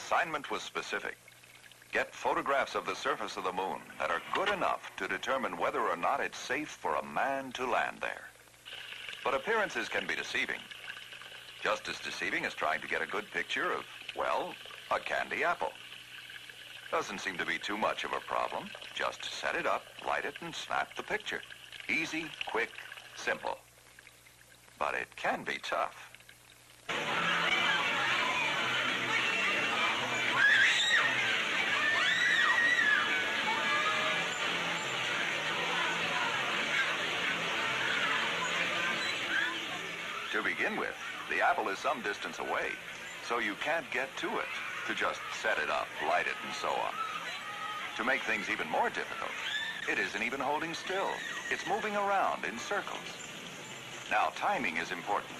assignment was specific. Get photographs of the surface of the moon that are good enough to determine whether or not it's safe for a man to land there. But appearances can be deceiving. Just as deceiving as trying to get a good picture of, well, a candy apple. Doesn't seem to be too much of a problem. Just set it up, light it, and snap the picture. Easy, quick, simple. But it can be tough. To begin with, the apple is some distance away, so you can't get to it to just set it up, light it, and so on. To make things even more difficult, it isn't even holding still. It's moving around in circles. Now, timing is important.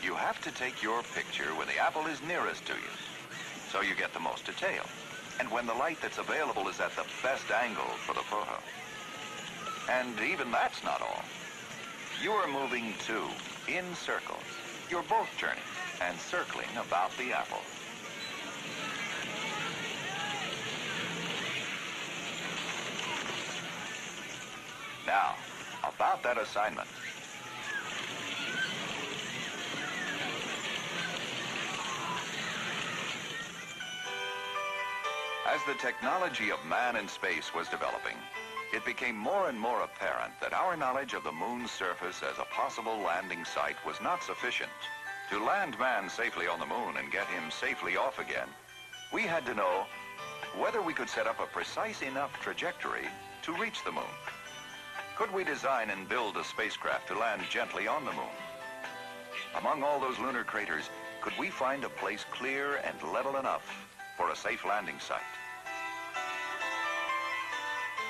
You have to take your picture when the apple is nearest to you, so you get the most detail, and when the light that's available is at the best angle for the photo. And even that's not all. You are moving, too, in circles. You're both turning and circling about the apple. Now, about that assignment. As the technology of man in space was developing, it became more and more apparent that our knowledge of the moon's surface as a possible landing site was not sufficient. To land man safely on the moon and get him safely off again, we had to know whether we could set up a precise enough trajectory to reach the moon. Could we design and build a spacecraft to land gently on the moon? Among all those lunar craters, could we find a place clear and level enough for a safe landing site?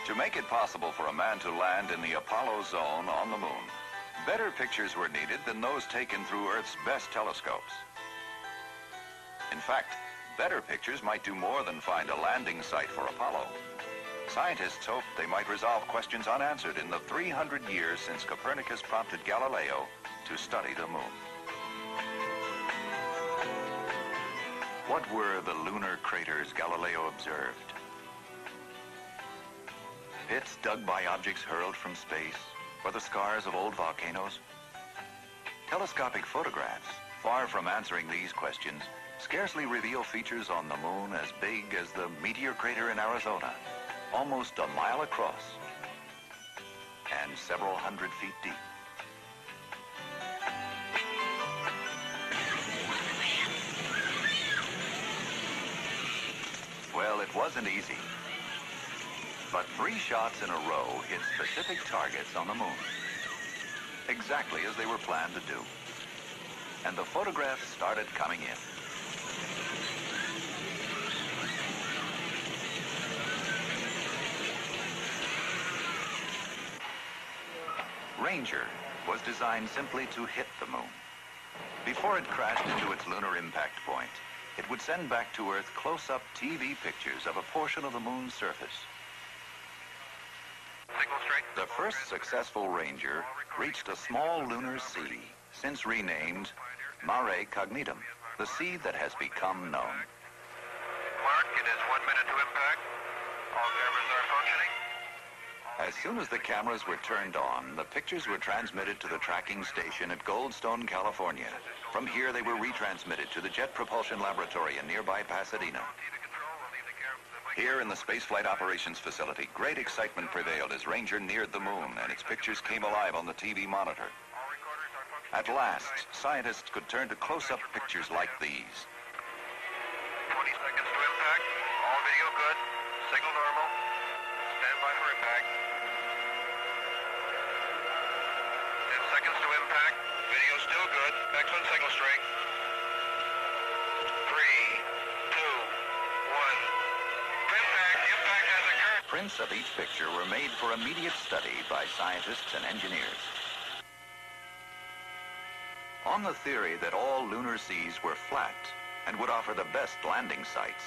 To make it possible for a man to land in the Apollo zone on the moon, better pictures were needed than those taken through Earth's best telescopes. In fact, better pictures might do more than find a landing site for Apollo. Scientists hoped they might resolve questions unanswered in the 300 years since Copernicus prompted Galileo to study the moon. What were the lunar craters Galileo observed? Pits dug by objects hurled from space, or the scars of old volcanoes? Telescopic photographs, far from answering these questions, scarcely reveal features on the moon as big as the meteor crater in Arizona, almost a mile across and several hundred feet deep. Well, it wasn't easy. But 3 shots in a row hit specific targets on the moon, exactly as they were planned to do. And the photographs started coming in. Ranger was designed simply to hit the moon. Before it crashed into its lunar impact point, it would send back to Earth close-up TV pictures of a portion of the moon's surface. The first successful Ranger reached a small lunar sea, since renamed Mare Cognitum, the sea that has become known. Mark, it is 1 minute to impact. All cameras are functioning. As soon as the cameras were turned on, the pictures were transmitted to the tracking station at Goldstone, California. From here, they were retransmitted to the Jet Propulsion Laboratory in nearby Pasadena. Here in the Spaceflight Operations Facility, great excitement prevailed as Ranger neared the moon and its pictures came alive on the TV monitor. At last, scientists could turn to close-up pictures like these. 20 seconds to impact. All video good. Signal normal. Stand by for impact. 10 seconds to impact. Video still good. Excellent signal strength. 3, 2, 1. Impact has occurred. Prints of each picture were made for immediate study by scientists and engineers. On the theory that all lunar seas were flat and would offer the best landing sites,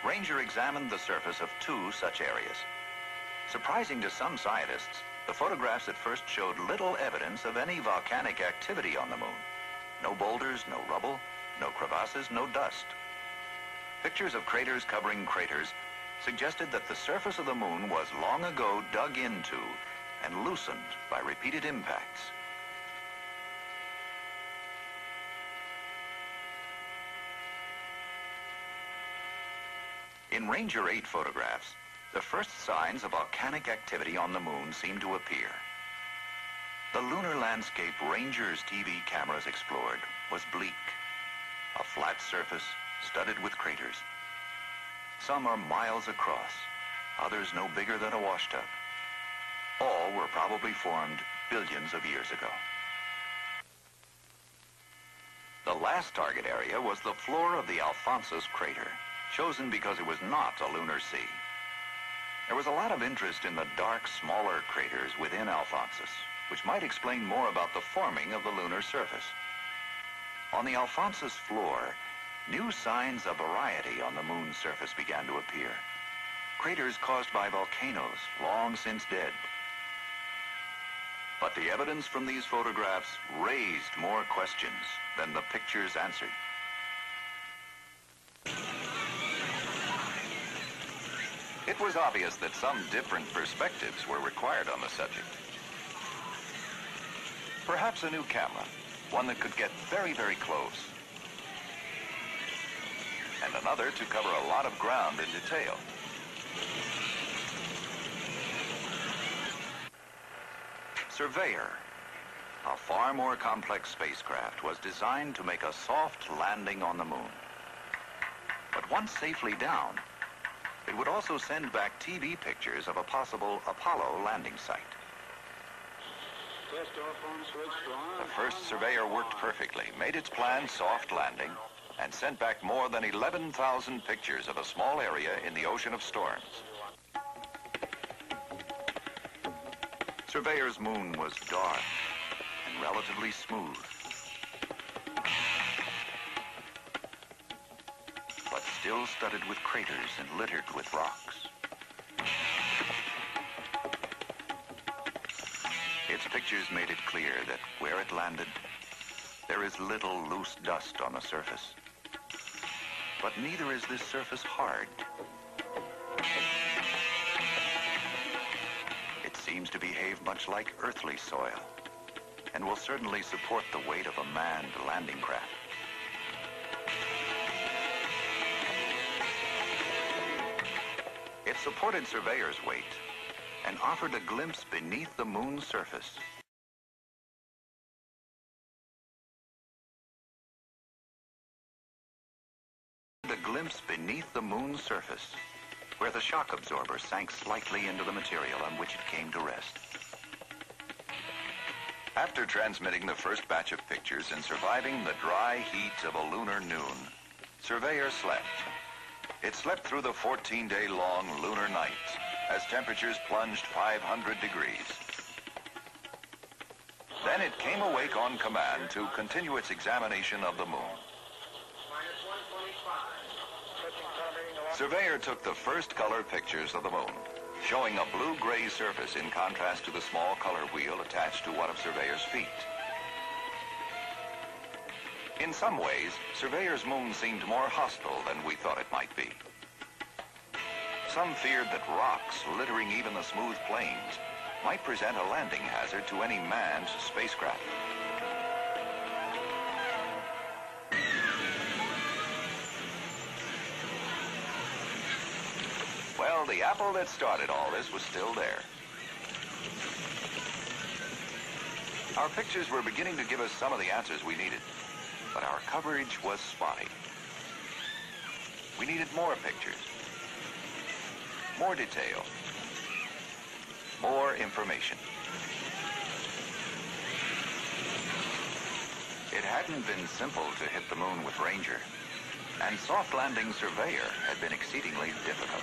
Ranger examined the surface of 2 such areas. Surprising to some scientists, the photographs at first showed little evidence of any volcanic activity on the moon. No boulders, no rubble, no crevasses, no dust. Pictures of craters covering craters suggested that the surface of the moon was long ago dug into and loosened by repeated impacts. In Ranger 8 photographs, the first signs of volcanic activity on the moon seem to appear. The lunar landscape Ranger's TV cameras explored was bleak, a flat surface studded with craters. Some are miles across, others no bigger than a washtub. All were probably formed billions of years ago. The last target area was the floor of the Alphonsus crater, chosen because it was not a lunar sea. There was a lot of interest in the dark, smaller craters within Alphonsus, which might explain more about the forming of the lunar surface. On the Alphonsus floor, new signs of variety on the moon's surface began to appear. Craters caused by volcanoes, long since dead. But the evidence from these photographs raised more questions than the pictures answered. It was obvious that some different perspectives were required on the subject. Perhaps a new camera, one that could get very, very close. And another to cover a lot of ground in detail. Surveyor, a far more complex spacecraft, was designed to make a soft landing on the moon. But once safely down, it would also send back TV pictures of a possible Apollo landing site. The first Surveyor worked perfectly, made its planned soft landing, and sent back more than 11,000 pictures of a small area in the ocean of storms. Surveyor's moon was dark and relatively smooth, but still studded with craters and littered with rocks. Its pictures made it clear that where it landed, there is little loose dust on the surface. But neither is this surface hard. It seems to behave much like earthly soil, and will certainly support the weight of a manned landing craft. It supported Surveyor's weight and offered a glimpse beneath the moon's surface. Where the shock absorber sank slightly into the material on which it came to rest. After transmitting the first batch of pictures and surviving the dry heat of a lunar noon, Surveyor slept. It slept through the 14-day-long lunar night as temperatures plunged 500 degrees. Then it came awake on command to continue its examination of the moon. Surveyor took the first color pictures of the moon, showing a blue-gray surface in contrast to the small color wheel attached to one of Surveyor's feet. In some ways, Surveyor's moon seemed more hostile than we thought it might be. Some feared that rocks littering even the smooth plains might present a landing hazard to any manned spacecraft. Well, the apple that started all this was still there. Our pictures were beginning to give us some of the answers we needed, but our coverage was spotty. We needed more pictures, more detail, more information. It hadn't been simple to hit the moon with Ranger, and soft landing Surveyor had been exceedingly difficult.